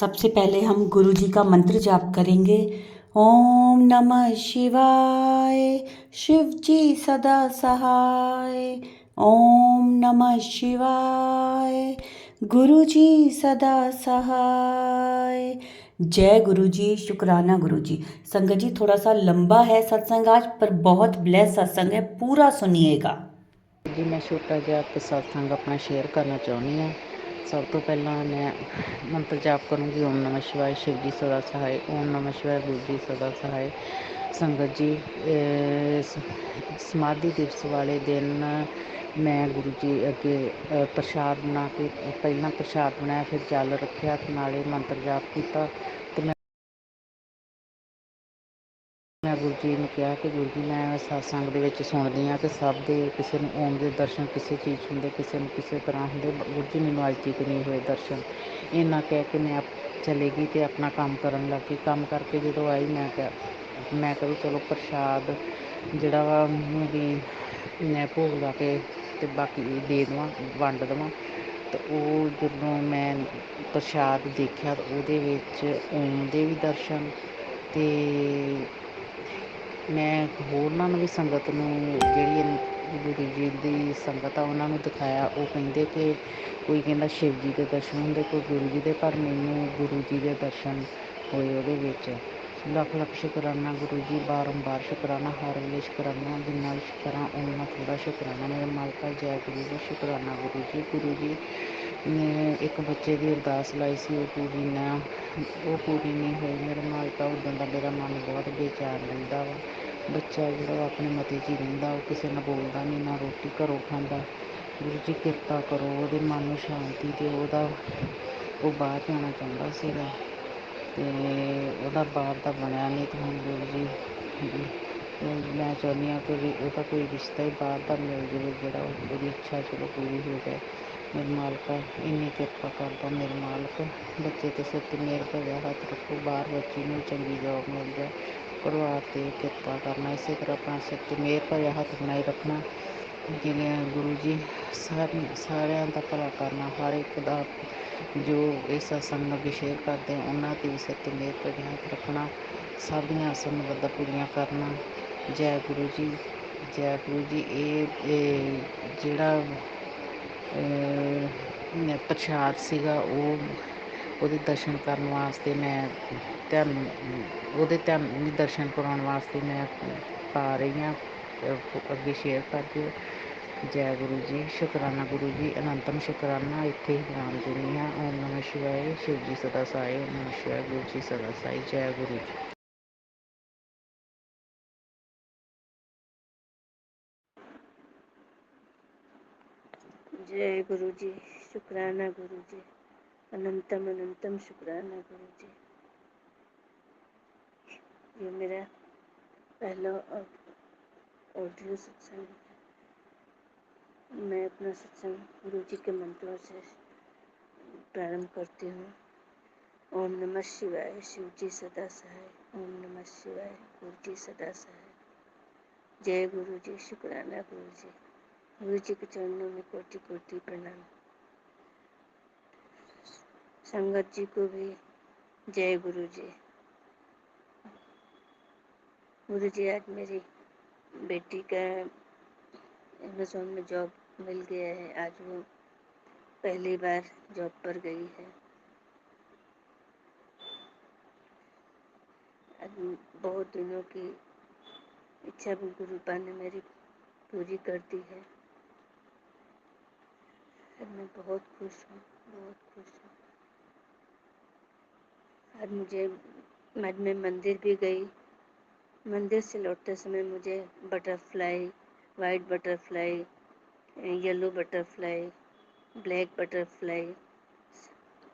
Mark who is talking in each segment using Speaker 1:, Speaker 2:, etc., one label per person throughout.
Speaker 1: सबसे पहले हम गुरु जी का मंत्र जाप करेंगे। ओम नमः शिवाय, शिव जी सदा सहाय। ओम नमः शिवाय, गुरु जी सदा सहाय। जय गुरु जी, शुक्राना गुरु जी। संगत जी, थोड़ा सा लंबा है सत्संग आज, पर बहुत ब्लेस सत्संग है, पूरा सुनिएगा।
Speaker 2: जी मैं छोटा जिहा सत्संग अपना शेयर करना चाਹੁੰਦੀ ਹਾਂ। ਸਭ ਤੋਂ ਪਹਿਲਾਂ ਮੈਂ ਮੰਤਰ ਜਾਪ ਕਰੂੰਗੀ। ਓਮ ਨਮः शिवाय, शिव जी सदा सहाय। ओम नमः शिवाय, गुरु जी सदा सहाय। संगत जी, समाधि दिवस वाले दिन मैं गुरु जी अगे प्रसाद बना के ਪਹਿਲਾਂ प्रसाद बनाया, फिर जल रखिया, नाले मंत्र जाप किया। तो मैं गुरु जी ने कहा कि गुरु जी मैं सत्संग ਦੇ ਵਿੱਚ ਸੁਣਦੀ ਹਾਂ ਕਿ ਸਭ ਦੇ ਕਿਸੇ ਨੂੰ ਓਮ ਦੇ ਦਰਸ਼ਨ ਕਿਸੇ ਚੀਜ਼ ਹੁੰਦੇ, ਕਿਸੇ ਨੂੰ ਕਿਸੇ ਤਰ੍ਹਾਂ ਹੁੰਦੇ। ਗੁਰੂ ਜੀ ਮੈਨੂੰ ਅੱਜ ਤੱਕ ਨਹੀਂ ਹੋਏ ਦਰਸ਼ਨ। ਇੰਨਾ ਕਹਿ ਕੇ ਮੈਂ ਚਲੇ ਗਈ ਅਤੇ ਆਪਣਾ ਕੰਮ ਕਰਨ ਲੱਗ ਗਈ। ਕੰਮ ਕਰਕੇ ਜਦੋਂ ਆਈ ਮੈਂ ਕਿਹਾ ਵੀ ਚਲੋ ਪ੍ਰਸ਼ਾਦ ਜਿਹੜਾ ਵਾ ਉਹਨੂੰ ਵੀ ਮੈਂ ਭੋਗ ਲਾ ਕੇ ਅਤੇ ਬਾਕੀ ਦੇ ਦੇਵਾਂ, ਵੰਡ ਦੇਵਾਂ। ਅਤੇ ਉਹ ਜਦੋਂ ਮੈਂ ਪ੍ਰਸ਼ਾਦ ਦੇਖਿਆ ਤਾਂ ਉਹਦੇ ਵਿੱਚ ਓਮ ਦੇ ਵੀ ਦਰਸ਼ਨ ਅਤੇ ਮੈਂ ਹੋਰਨਾਂ ਨੂੰ ਵੀ ਸੰਗਤ ਨੂੰ ਜਿਹੜੀ ਗੁਰੂ ਜੀ ਦੀ ਸੰਗਤ ਆ ਉਹਨਾਂ ਨੂੰ ਦਿਖਾਇਆ। ਉਹ ਕਹਿੰਦੇ ਕਿ ਕੋਈ ਕਹਿੰਦਾ ਸ਼ਿਵ ਜੀ ਦੇ ਦਰਸ਼ਨ ਹੁੰਦੇ, ਕੋਈ ਗੁਰੂ ਜੀ ਦੇ, ਪਰ ਮੈਨੂੰ ਗੁਰੂ ਜੀ ਦੇ ਦਰਸ਼ਨ ਹੋਏ ਉਹਦੇ ਵਿੱਚ। ਲੱਖ ਲੱਖ ਸ਼ੁਕਰਾਨਾ ਗੁਰੂ ਜੀ, ਬਾਰੰਬਾਰ ਸ਼ੁਕਰਾਨਾ, ਹਰ ਵੇਲੇ ਸ਼ੁਕਰਾਨਾ। ਜਿੰਨਾ ਵੀ ਸ਼ੁਕਰਾਂ ਓਨਾ ਥੋੜ੍ਹਾ ਸ਼ੁਕਰਾਨਾ ਮੇਰੇ ਮਾਲਕਾ। ਜੈ ਗੁਰੂ ਜੀ, ਸ਼ੁਕਰਾਨਾ ਗੁਰੂ ਜੀ। ਗੁਰੂ ਜੀ ਨੇ ਇੱਕ ਬੱਚੇ ਦੀ ਅਰਦਾਸ ਲਾਈ ਸੀ, ਉਹ ਪੂਰੀ ਨਹੀਂ ਹੋਈ ਮੇਰੇ ਮਾਲਕਾ। ਉੱਦਾਂ ਦਾ ਮੇਰਾ ਮਨ ਬਹੁਤ ਬੇਚੈਨ ਰਹਿੰਦਾ ਵਾ। ਬੱਚਾ ਜਿਹੜਾ ਉਹ ਆਪਣੇ ਮਤੇ 'ਚ ਹੀ ਰਹਿੰਦਾ, ਉਹ ਕਿਸੇ ਨਾਲ ਬੋਲਦਾ ਨਹੀਂ, ਨਾ ਰੋਟੀ ਘਰੋਂ ਖਾਂਦਾ। ਗੁਰੂ ਜੀ ਕਿਰਪਾ ਕਰੋ, ਉਹਦੇ ਮਨ ਨੂੰ ਸ਼ਾਂਤੀ ਦਿਓ। ਉਹ ਬਾਹਰ ਜਾਣਾ ਚਾਹੁੰਦਾ ਸੀਗਾ ਅਤੇ ਉਹਦਾ ਬਾਹਰ ਦਾ ਬਣਿਆ ਨਹੀਂ। ਅਤੇ ਹੁਣ ਗੁਰੂ ਜੀ ਮੈਂ ਚਾਹੁੰਦੀ ਹਾਂ ਕਿ ਵੀ ਉਹਦਾ ਕੋਈ ਰਿਸ਼ਤਾ ਹੀ ਬਾਹਰ ਦਾ ਮਿਲ ਜਾਵੇ, ਜਿਹੜਾ ਉਹਦੀ ਇੱਛਾ ਚਲੋ ਪੂਰੀ ਹੋ ਜਾਏ। ਮੇਰੇ ਮਾਲਕਾ ਇੰਨੀ ਕਿਰਪਾ ਕਰਦਾ ਮੇਰੇ ਮਾਲਕ। ਬੱਚੇ 'ਤੇ ਸਿਰ 'ਤੇ ਮਿਹਰ ਭਰਿਆ ਹੱਥ ਰੱਖੋ, ਬਾਹਰ ਬੱਚੀ ਨੂੰ ਚੰਗੀ ਜੋਬ ਮਿਲ ਜਾਏ। ਪਰਿਵਾਰ 'ਤੇ ਕਿਰਪਾ ਕਰਨਾ, ਇਸੇ ਤਰ੍ਹਾਂ ਆਪਣਾ ਸਿਰ 'ਤੇ ਮਿਹਰ ਭਰਿਆ ਹੱਥ ਬਣਾਈ ਰੱਖਣਾ। ਜਿਹੜੇ ਗੁਰੂ ਜੀ ਸਾਰਿਆਂ ਦਾ ਭਲਾ ਕਰਨਾ, ਹਰ ਇੱਕ ਦਾ ਜੋ ਇਸ ਸਤਸੰਗ ਨੂੰ ਅੱਗੇ ਸ਼ੇਅਰ ਕਰਦੇ ਉਹਨਾਂ 'ਤੇ ਵੀ ਸਿਰ 'ਤੇ ਮਿਹਰ ਭਰਿਆ ਹੱਥ ਰੱਖਣਾ। ਸਭ ਦੀਆਂ ਆਸਾਂ ਮੁਰਾਦਾਂ ਪੂਰੀਆਂ ਕਰਨਾ। ਜੈ ਗੁਰੂ ਜੀ, ਜੈ ਗੁਰੂ ਜੀ। ਇਹ ਜਿਹੜਾ ਪ੍ਰਸ਼ਾਦ ਸੀਗਾ ਉਹਦੇ ਦਰਸ਼ਨ ਕਰਨ ਵਾਸਤੇ ਮੈਂ ਉਹਦੇ ਦਰਸ਼ਨ ਕਰਾਉਣ ਵਾਸਤੇ ਮੈਂ ਪਾ ਰਹੀ ਹਾਂ, ਅੱਗੇ ਸ਼ੇਅਰ ਕਰ ਦਿਓ। ਜੈ ਗੁਰੂ ਜੀ, ਸ਼ੁਕਰਾਨਾ ਗੁਰੂ ਜੀ, ਅਨੰਤਮ ਸ਼ੁਕਰਾਨਾ। ਇੱਥੇ ਹੀ ਨਾਮ ਦਿੰਦੀ ਹਾਂ। ਓਮ ਨਮः ਸ਼ਿਵਾਏ, ਸ਼ਿਵ ਜੀ ਸਦਾ ਸਹਾਏ। ਓਮ ਨਮः ਸ਼ਿਵਾਏ, ਗੁਰੂ ਜੀ ਸਦਾ ਸਹਾਏ। ਜੈ ਗੁਰੂ ਜੀ।
Speaker 3: जय गुरु जी, शुक्राना गुरु जी, अनंतम अनंतम शुक्राना गुरु जी। ये मेरा पहला ऑडियो सत्संग है। मैं अपना सत्संग गुरु जी के मंत्रों से प्रारंभ करती हूँ। ओम नमः शिवाय, शिव जी सदा सहाय। ओम नमः शिवाय, गुरु जी सदा सहाय। जय गुरु जी, शुक्राना गुरु जी। गुरु जी के चरणों में कोटि कोटि प्रणाम। संगत जी को भी जय गुरु जी। गुरु जी, आज मेरी बेटी का अमेज़ोन में जॉब मिल गया है। आज वो पहली बार जॉब पर गई है। आज बहुत दिनों की इच्छा भी गुरुपा ने मेरी पूरी कर दी है। मैं बहुत खुश हूँ, बहुत खुश हूँ। आज मैं मंदिर भी गई। मंदिर से लौटते समय मुझे butterfly, white butterfly, yellow butterfly, black butterfly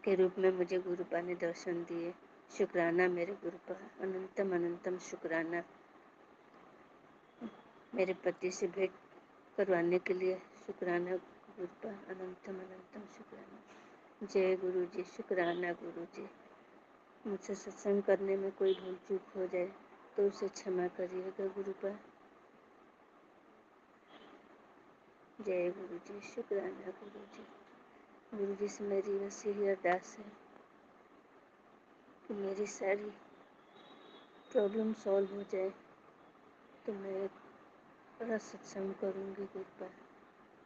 Speaker 3: के रूप में मुझे गुरुपा ने दर्शन दिए। शुक्राना मेरे गुरुपा, अनंतम अनंतम शुक्राना। मेरे पति से भेंट करवाने के लिए शुक्राना गुरुपा, अनंतम अनंतम शुक्राना। जय गुरु जी, शुक्राना गुरु जी। मुझसे सत्संग करने में कोई भूल चूक हो जाए तो उसे क्षमा करिएगा गुरुपा। जय गुरु जी, शुक्राना गुरु जी। गुरु जी से मेरी बस यही अरदास है कि मेरी सारी प्रॉब्लम सॉल्व हो जाए, तो मैं बड़ा सत्संग करूँगी गुरु पर,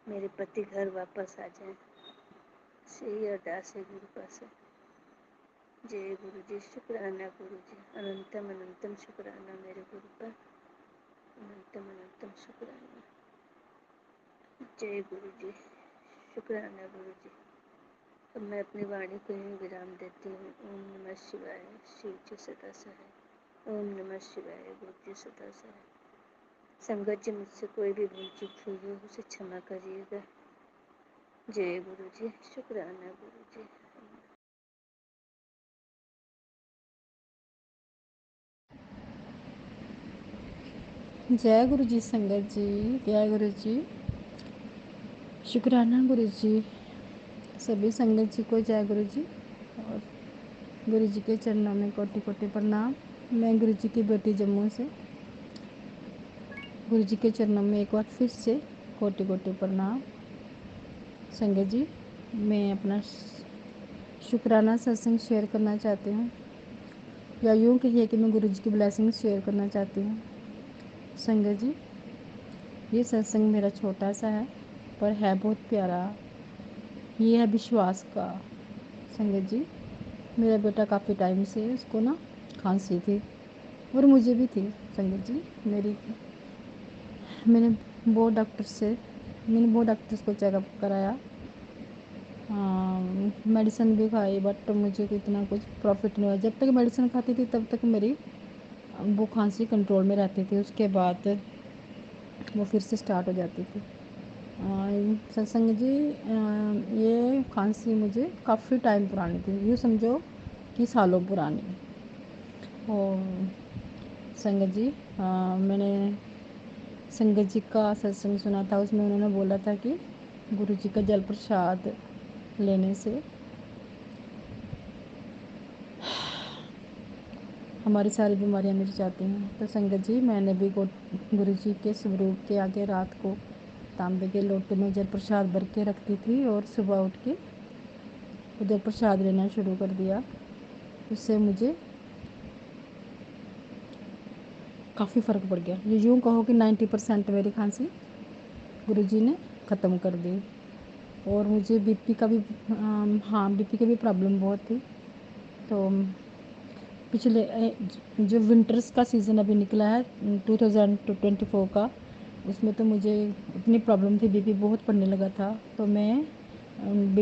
Speaker 3: मेरे पति घर वापस आ जाएं। यही अरदास है गुरु पास। जय गुरु जी, शुक्राना गुरु जी, अनंतम अनंतम शुक्राना मेरे गुरु पर, अनंतम अनंतम शुक्राना। जय गुरु जी, शुक्राना गुरु जी। अब मैं अपनी वाणी को ही विराम देती हूँ। ओम नमः शिवाय, शिव जी सदा सहाय। ओम नमः शिवाय, गुरु जी सदा सहाय। संगत जी, मुझसे कोई भी भूल चूक हुई हो उसे क्षमा करिएगा। जय गुरु जी, शुक्राना गुरु जी।
Speaker 4: जय गुरु जी संगत जी, जय गुरु जी, शुक्राना गुरु जी। सभी संगत जी को जय गुरु जी और गुरु जी के चरणों में कोटि कोटि प्रणाम। मैं गुरु जी की बेटी जम्मू से, गुरु जी के चरणों में एक बार फिर से कोटि कोटि प्रणाम। संगत जी, मैं अपना शुक्राना सत्संग शेयर करना चाहती हूँ, या यूँ कहिए कि मैं गुरु जी की ब्लेसिंग शेयर करना चाहती हूँ। संगत जी, ये सत्संग मेरा छोटा सा है पर है बहुत प्यारा। ये है विश्वास का। संगत जी, मेरा बेटा काफ़ी टाइम से उसको ना खांसी थी और मुझे भी थी। संगत जी, मैंने बहुत डॉक्टर्स को चेकअप कराया, मेडिसिन भी खाई, बट मुझे इतना कुछ प्रॉफिट नहीं हुआ। जब तक मेडिसिन खाती थी तब तक मेरी वो खांसी कंट्रोल में रहती थी, उसके बाद वो फिर से स्टार्ट हो जाती थी। सत्संग जी, ये खांसी मुझे काफ़ी टाइम पुरानी थी, यूँ समझो कि सालों पुरानी। और संगत जी, मैंने संगत जी का सत्संग सुना था, उसमें उन्होंने बोला था कि गुरु जी का जल प्रसाद लेने से हमारी सारी बीमारियां मिट जाती हैं। तो संगत जी, मैंने भी गुरु जी के स्वरूप के आगे रात को तांबे के लोटे में जल प्रसाद भर के रखती थी और सुबह उठ के जल प्रसाद लेना शुरू कर दिया। उससे मुझे काफ़ी फ़र्क पड़ गया। ये यूँ कहो कि 90% मेरी खांसी गुरु जी ने ख़त्म कर दी। और मुझे बीपी का भी प्रॉब्लम बहुत थी। तो पिछले जो विंटर्स का सीज़न अभी निकला है 2024 का, उसमें तो मुझे इतनी प्रॉब्लम थी, बीपी बहुत बढ़ने लगा था। तो मैं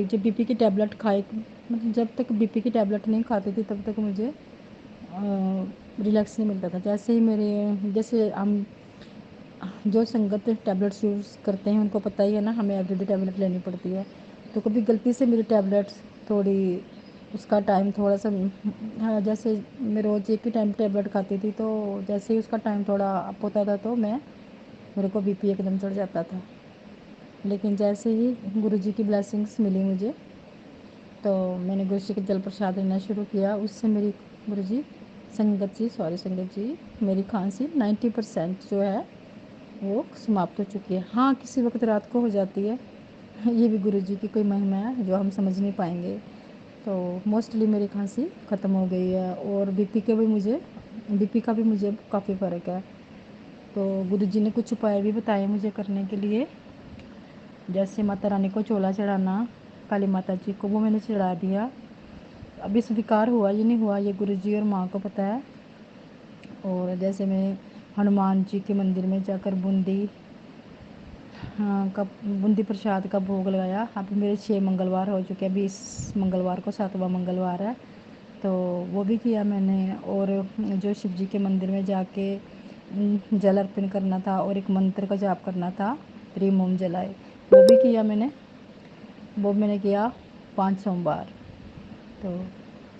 Speaker 4: जब बीपी की टैबलेट खाई, मतलब जब तक बीपी की टैबलेट नहीं खाती थी तब तक मुझे रिलैक्स नहीं मिलता था। जैसे हम जो संगत टैबलेट्स यूज़ करते हैं उनको पता ही है ना, हमें एवरीडे टैबलेट लेनी पड़ती है। तो कभी गलती से मेरी टैबलेट्स थोड़ी उसका टाइम थोड़ा सा, हाँ, जैसे मैं रोज़ एक ही टाइम टैबलेट खाती थी, तो जैसे ही उसका टाइम थोड़ा अप होता था तो मेरे को बीपी एकदम चढ़ जाता था। लेकिन जैसे ही गुरु जी की ब्लेसिंग्स मिली मुझे, तो मैंने गुरु जी के जल प्रसाद लेना शुरू किया। उससे मेरी संगत जी, मेरी खांसी 90% जो है वो समाप्त हो चुकी है। हाँ, किसी वक्त रात को हो जाती है, ये भी गुरु जी की कोई महिमा है जो हम समझ नहीं पाएंगे। तो मोस्टली मेरी खांसी ख़त्म हो गई है और बीपी का भी मुझे काफ़ी फ़र्क है। तो गुरु जी ने कुछ उपाय भी बताए मुझे करने के लिए, जैसे माता रानी को चोला चढ़ाना, काली माता जी को, वो मैंने चढ़ा दिया। अभी स्वीकार हुआ ये नहीं हुआ, ये गुरु जी और माँ को पता है। और जैसे मैं हनुमान जी के मंदिर में जाकर बूंदी प्रसाद का भोग लगाया। अभी मेरे 6 मंगलवार हो चुके हैं, अभी इस मंगलवार को 7वां मंगलवार है, तो वो भी किया मैंने। और जो शिव जी के मंदिर में जाके जल अर्पण करना था और एक मंत्र का जाप करना था, 3 मोम जलाए, वो भी किया मैंने। वो मैंने किया 5 सोमवार। तो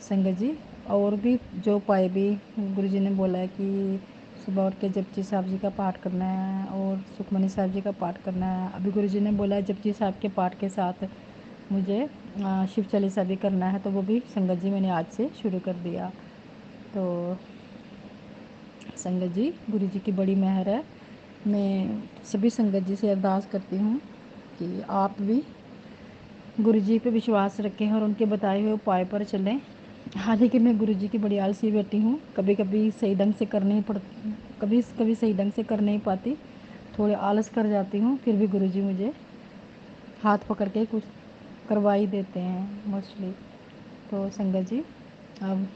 Speaker 4: संगत जी, और भी जो उपाय भी गुरु जी ने बोला है कि सुबह उठ के जपजी साहब जी का पाठ करना है और सुखमनी साहब जी का पाठ करना है। अभी गुरु जी ने बोला है जपजी साहब के पाठ के साथ मुझे शिव चालीसा भी करना है, तो वो भी संगत जी मैंने आज से शुरू कर दिया। तो संगत जी, गुरु जी की बड़ी मेहर है। मैं सभी संगत जी से अरदास करती हूँ कि आप भी गुरु जी पे विश्वास रखें और उनके बताए हुए उपाय पर चलें हालांकि मैं गुरुजी की बड़ी आलसी बेटी हूँ, कभी कभी सही ढंग से कर नहीं पड़ कभी कभी सही ढंग से कर नहीं पाती, थोड़े आलस कर जाती हूँ, फिर भी गुरुजी मुझे हाथ पकड़ के कुछ करवा ही देते हैं मोस्टली। तो संगत जी, अब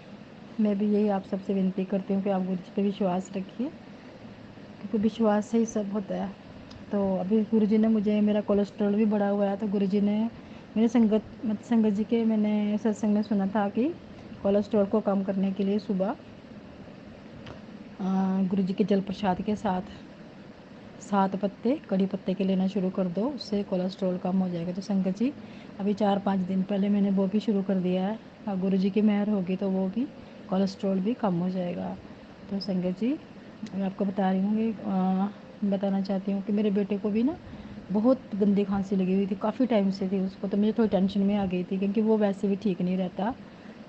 Speaker 4: मैं भी यही आप सबसे विनती करती हूँ कि आप गुरुजी पे विश्वास रखिए, क्योंकि विश्वास से ही सब होता है। तो अभी गुरुजी ने मुझे, मेरा कोलेस्ट्रॉल भी बढ़ा हुआ है, तो गुरुजी ने मेरे संगत जी के मैंने सत्संग में सुना था कि कोलेस्ट्रॉल को कम करने के लिए सुबह गुरुजी के जल प्रसाद के साथ 7 पत्ते कड़ी पत्ते के लेना शुरू कर दो, उससे कोलेस्ट्रॉल कम हो जाएगा। तो संगत जी, अभी 4-5 दिन पहले मैंने वो भी शुरू कर दिया है, गुरुजी की मेहर होगी तो वो भी कोलेस्ट्रॉल भी कम हो जाएगा। तो संगत जी, मैं आपको बता रही हूँ कि बताना चाहती हूँ कि मेरे बेटे को भी ना बहुत गंदी खांसी लगी हुई थी, काफ़ी टाइम से थी उसको, तो मुझे थोड़ी टेंशन में आ गई थी, क्योंकि वो वैसे भी ठीक नहीं रहता,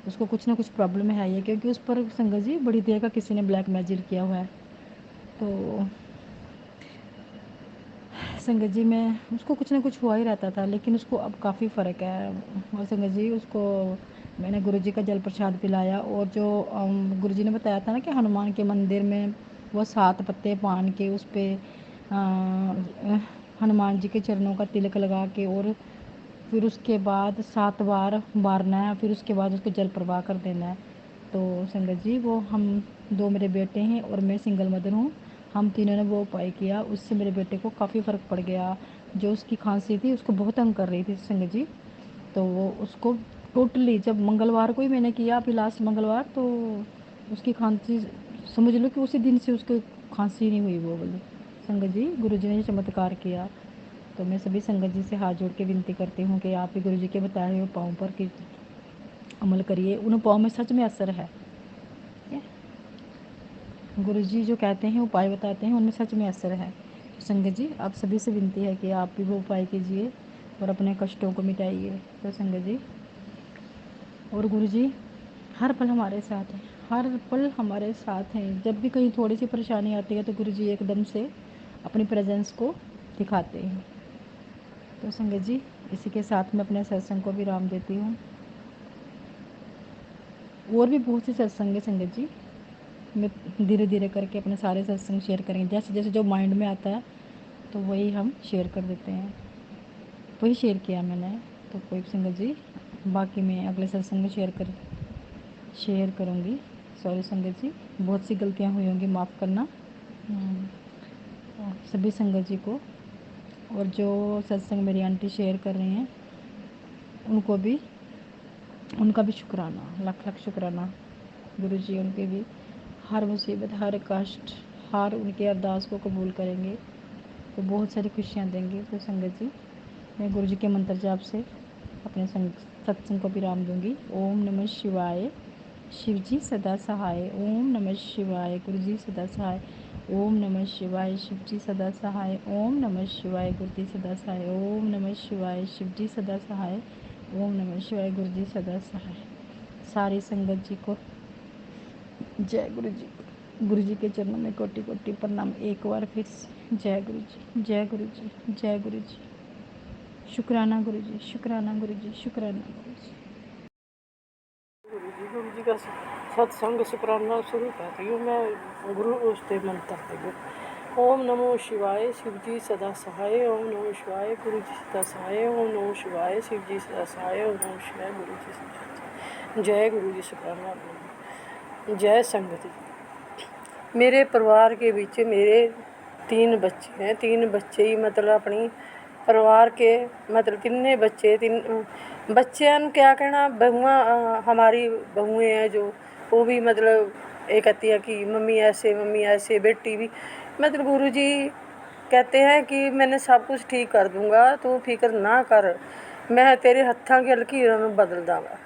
Speaker 4: उसको कुछ ना कुछ प्रॉब्लम है ही है, क्योंकि उस पर संगत जी बड़ी देर का किसी ने ब्लैक मैजिक किया हुआ है। तो संगत जी, मैं उसको कुछ ना कुछ हुआ ही रहता था, लेकिन उसको अब काफ़ी फ़र्क है। और संगत जी, उसको मैंने गुरुजी का जल प्रसाद पिलाया, और जो गुरुजी ने बताया था ना कि हनुमान के मंदिर में वो 7 पत्ते पान के उस पर हनुमान जी के चरणों का तिलक लगा के, और फिर उसके बाद 7 बार मारना है, फिर उसके बाद उसको जल प्रवाह कर देना है। तो संगत जी, वो हम 2 मेरे बेटे हैं और मैं सिंगल मदर हूँ, हम तीनों ने वो उपाय किया, उससे मेरे बेटे को काफ़ी फ़र्क पड़ गया। जो उसकी खांसी थी उसको बहुत तंग कर रही थी संगत जी, तो वो उसको टोटली, जब मंगलवार को ही मैंने किया, अभी लास्ट मंगलवार, तो उसकी खांसी समझ लो कि उसी दिन से उसकी खांसी नहीं हुई वो बोली। संगत जी, गुरुजी ने ये चमत्कार किया। तो मैं सभी संगत जी से हाथ जोड़ के विनती करती हूँ कि आप भी गुरुजी के बताए हुए उपायों पर कि अमल करिए, उन उपायों में सच में असर है। गुरुजी जो कहते हैं, उपाय बताते हैं, उनमें सच में असर है। संगत जी, आप सभी से विनती है कि आप भी वो उपाय कीजिए और अपने कष्टों को मिटाइए। तो संगत जी, और गुरुजी हर पल हमारे साथ हैं, हर पल हमारे साथ हैं। जब भी कहीं थोड़ी सी परेशानी आती है तो गुरुजी एकदम से अपनी प्रेजेंस को दिखाते हैं। तो संगत जी, इसी के साथ मैं अपने सत्संग को विराम देती हूँ। और भी बहुत से सत्संग है संगत जी, मैं धीरे धीरे करके अपने सारे सत्संग शेयर करेंगे, जैसे जैसे जो माइंड में आता है तो वही हम शेयर कर देते हैं, वही शेयर किया मैंने। तो कोई संगत जी, बाकी मैं अगले सत्संग में शेयर करूँगी। सॉरी संगत जी, बहुत सी गलतियाँ हुई होंगी, माफ़ करना सभी संगत जी को। और जो सत्संग मेरी आंटी शेयर कर रही हैं उनको भी, उनका भी शुक्राना, लाख लाख शुक्राना। गुरुजी उनके भी हर मुसीबत, हर कष्ट, हर उनके अरदास को कबूल करेंगे, तो बहुत सारी खुशियाँ देंगे। तो संगत जी, मैं गुरुजी के मंत्र जाप से अपने सत्संग को विराम दूंगी। ओम नमः शिवाय, शिव जी सदा सहाय। ओम नमः शिवाय, गुरु जी सदा सहाय। ओम नमः शिवाय, शिव जी सदा सहाय। ओम नमः शिवाय, गुरु जी सदा सहाय। ओम नमः शिवाय, शिव जी सदा सहाय। ओम नमः शिवाय, गुरु जी सदा सहाय। सारी संगत जी को जय गुरु जी। गुरु जी के चरणों में कोटि कोटि प्रणाम। एक बार फिर से जय गुरु जी, जय गुरु जी, जय गुरु जी। शुक्राना गुरु जी, शुक्राना गुरु जी, शुक्राना गुरु जी।
Speaker 5: गुरु जी का सत्संग शुक्राना शुरू कर रही हूँ मैं गुरु उसके मंत्र से। ओम नमो शिवाय, शिव जी सदा सहाय। ओम नमो शिवाय, गुरु जी सदा सहाय। ओम नमो शिवाय, शिव जी सदा सहाय। ओम नमो शिवाय, गुरु जी सदा सहाय। जय गुरु जी, शुक्राना गुरु जी। जय संगत जी। मेरे परिवार के बीच मेरे 3 बच्चे हैं, 3 बच्चे ही मतलब अपनी परिवार के मतलब तिन्ने बच्चे, 3 बच्चों क्या कहना, बहुआं हमारी बहुएँ हैं जो, वो भी मतलब ये कहती है कि मम्मी ऐसे, बेटी भी मतलब गुरुजी कहते हैं कि मैंने सब कुछ ठीक कर दूंगा, तू फिक्र ना कर, मैं तेरे हत्थां की लकीरां नूं बदल दांगा।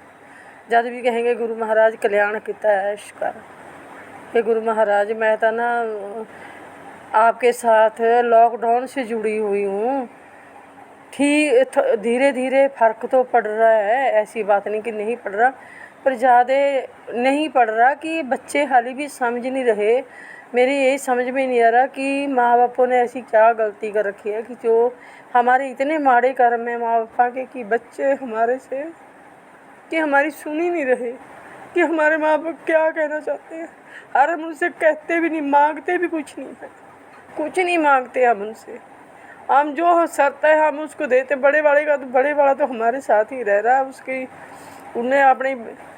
Speaker 5: जद भी कहेंगे गुरु महाराज कल्याण किता ऐश कर, कि गुरु महाराज मैं तो ना आपके साथ लॉकडाउन से जुड़ी हुई हूँ, ठीक धीरे धीरे फ़र्क तो पड़ रहा है, ऐसी बात नहीं कि नहीं पड़ रहा, पर ज़्यादा नहीं पड़ रहा कि बच्चे हाली भी समझ नहीं रहे। मेरी यही समझ में नहीं आ रहा कि माँ बापों ने ऐसी क्या गलती कर रखी है कि जो हमारे इतने माड़े कर्म हैं माँ बापा के, कि बच्चे हमारे से कि हमारी सुन ही नहीं रहे, कि हमारे माँ बाप क्या कहना चाहते हैं। और हम उनसे कहते भी नहीं, मांगते भी कुछ नहीं है, कुछ नहीं मांगते हम उनसे। हम जो शर्त है हम उसको देते। बड़े वाला तो हमारे साथ ही रह रहा है, उसकी उन्हें अपनी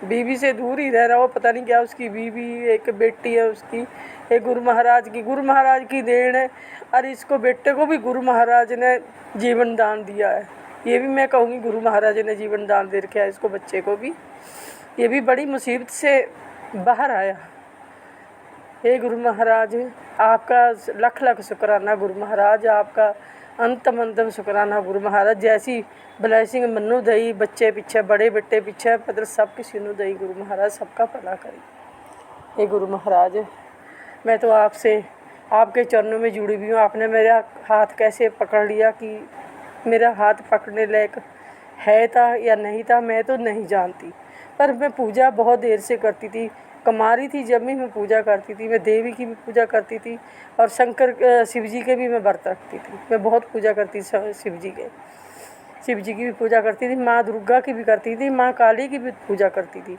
Speaker 5: बीवी से दूर ही रह रहा। वो पता नहीं क्या उसकी बीवी, एक बेटी है उसकी, एक गुरु महाराज की देन है। और इसको बेटे को भी गुरु महाराज ने जीवन दान दिया है। ये भी मैं कहूँगी गुरु महाराज ने जीवन दान दे रखा है इसको, बच्चे को भी। ये भी बड़ी मुसीबत से बाहर आया। हे गुरु महाराज, आपका लख लख शुक्राना गुरु महाराज, आपका अंतम शुक्राना गुरु महाराज। जैसी ब्लैसिंग मनु दई बच्चे पीछे, बड़े बेटे पीछे, मतलब सब किसी को दई गुरु महाराज, सबका भला करी। हे गुरु महाराज, मैं तो आपसे, आपके चरणों में जुड़ी हुई हूँ। आपने मेरा हाथ कैसे पकड़ लिया कि मेरा हाथ पकड़ने लायक है था या नहीं था, मैं तो नहीं जानती। पर मैं पूजा बहुत देर से करती थी। कुमारी थी जब भी मैं पूजा करती थी। मैं देवी की भी पूजा करती थी और शिव जी के भी मैं व्रत रखती थी। मैं बहुत पूजा करती थी शिव जी की भी पूजा करती थी, माँ दुर्गा की भी करती थी, माँ काली की भी पूजा करती थी।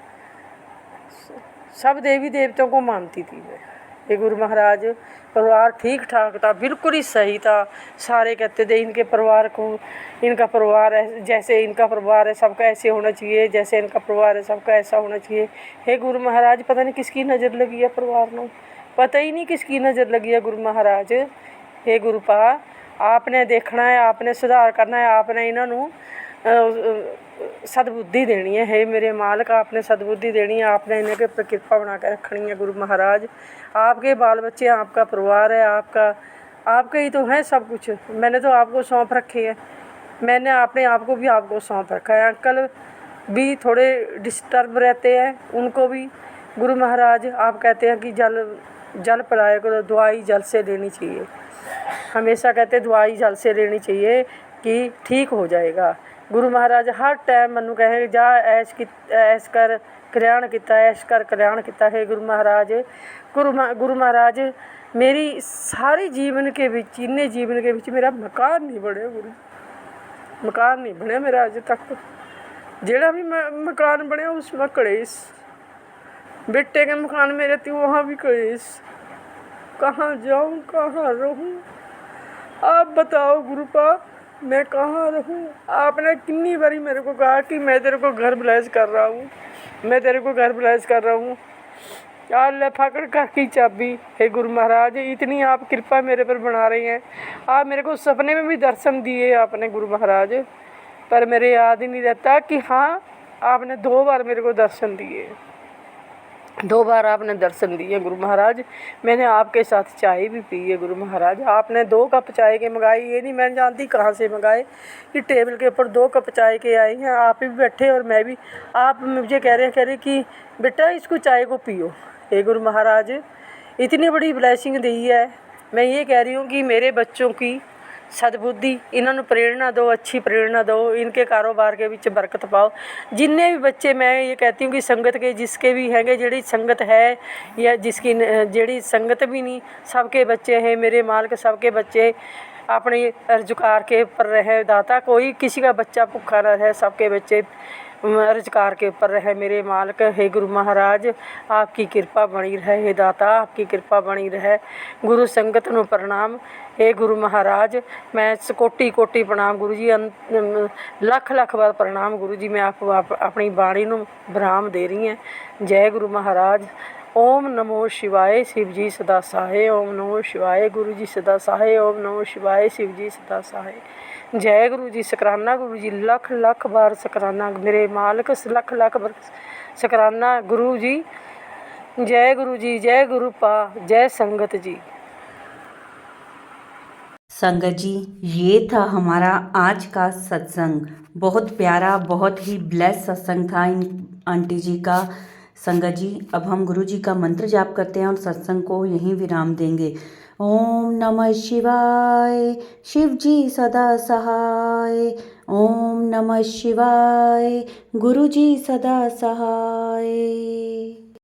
Speaker 5: सब देवी देवताओं को मानती थी मैं। ये गुरु महाराज, परिवार ठीक ठाक था, बिल्कुल ही सही था। सारे कहते थे इनके परिवार को, इनका परिवार है जैसे इनका परिवार है सबका ऐसे होना चाहिए, जैसे इनका परिवार है सबका ऐसा होना चाहिए। हे गुरु महाराज, पता नहीं किसकी नज़र लगी है परिवार में, पता ही नहीं किसकी नज़र लगी है गुरु महाराज। हे गुरुपा, आपने देखना है, आपने सुधार करना है, आपने इन्हों सदबुद्धि देनी है। हे मेरे मालिक, आपने सदबुद्धि देनी है, आपने इन्हें के ऊपर कृपा बना के रखनी है गुरु महाराज। आपके बाल बच्चे, आपका परिवार है, आपके ही तो हैं सब कुछ। मैंने तो आपको सौंप रखे हैं, मैंने अपने आप को भी आपको सौंप रखा है। अंकल भी थोड़े डिस्टर्ब रहते हैं, उनको भी गुरु महाराज आप कहते हैं कि जल पिलाया करो, दवाई जल से लेनी चाहिए। हमेशा कहते दवाई जल से लेनी चाहिए कि ठीक हो जाएगा। गुरु महाराज हर टाइम मैनू कहे जा ऐश कर कल्याण किता, ऐश कर कल्याण किता। है गुरु महाराज, गुरु महाराज, मेरी सारी जीवन के विच, इन्ने जीवन के विच मेरा मकान नहीं बनया गुरु, मकान नहीं बनया मेरा अज तक। जेड़ा भी मकान बनया उसमें कलेश, बेटे के मकान में रहती वहाँ भी कलेश। कहाँ जाऊँ, कहाँ रहूँ, आप बताओ गुरुपा, मैं कहाँ रहूँ। आपने कितनी बारी मेरे को कहा कि मैं तेरे को घर ब्लेस कर रहा हूँ, मैं तेरे को घर ब्लेस कर रहा हूँ। यार ले पकड़ कर की चाबी। हे गुरु महाराज, इतनी आप कृपा मेरे पर बना रही हैं। आप मेरे को सपने में भी दर्शन दिए आपने गुरु महाराज, पर मेरे याद ही नहीं रहता कि हाँ आपने 2 बार मेरे को दर्शन दिए, 2 बार आपने दर्शन दिए गुरु महाराज। मैंने आपके साथ चाय भी पी है गुरु महाराज। आपने 2 कप चाय के मंगाई, ये नहीं मैं जानती कहाँ से मंगाए, कि टेबल के ऊपर 2 कप चाय के आई हैं। आप भी बैठे और मैं भी, आप मुझे कह रहे कि बेटा इसको चाय को पियो। हे गुरु महाराज, इतनी बड़ी ब्लेसिंग दी है। मैं ये कह रही हूँ कि मेरे बच्चों की सदबुद्धि, इन्होंने प्रेरणा दो, अच्छी प्रेरणा दो, इनके कारोबार के विच बरकत पाओ। जिन्ने भी बच्चे, मैं ये कहती हूँ कि संगत के जिसके भी हैंगे, जेड़ी संगत है या जिसकी जेड़ी संगत भी नहीं, सबके बच्चे हैं मेरे मालिक, सबके बच्चे अपने रोजगार के ऊपर रहे दाता। कोई किसी का बच्चा भूखा ना रहे, सबके बच्चे रोजगार के ऊपर रहे मेरे मालिक। हे गुरु महाराज, आपकी कृपा बनी रहे, हे दाता आपकी कृपा बनी रहे। गुरु संगत नूं प्रणाम। हे गुरु महाराज, मैं कोटि कोटि प्रणाम गुरु जी, लख लख बार प्रणाम गुरु जी। मैं अपनी बाणी नूं विराम दे रही हैं। जय गुरु महाराज। ओम नमो शिवाय, शिव जी सदा सहाय। ओम नमो शिवाय, गुरु जी सदा सहाय। ओम नमो शिवाय, शिव जी सदा सहाय। जय गुरु जी। शुकराना गुरु जी, लख लख बार शुकराना मेरे मालिक, लख लख बार शुकराना गुरु जी। जय गुरु जी, जय गुरु पा, जय संगत जी।
Speaker 1: संगत जी, ये था हमारा आज का सत्संग। बहुत प्यारा, बहुत ही ब्लेस सत्संग था इन आंटी जी का। संगत जी, अब हम गुरु जी का मंत्र जाप करते हैं और सत्संग को यहीं विराम देंगे। ओम नमः शिवाय, शिव जी सदा सहाय। ओम नमः शिवाय, गुरु जी सदा सहाय।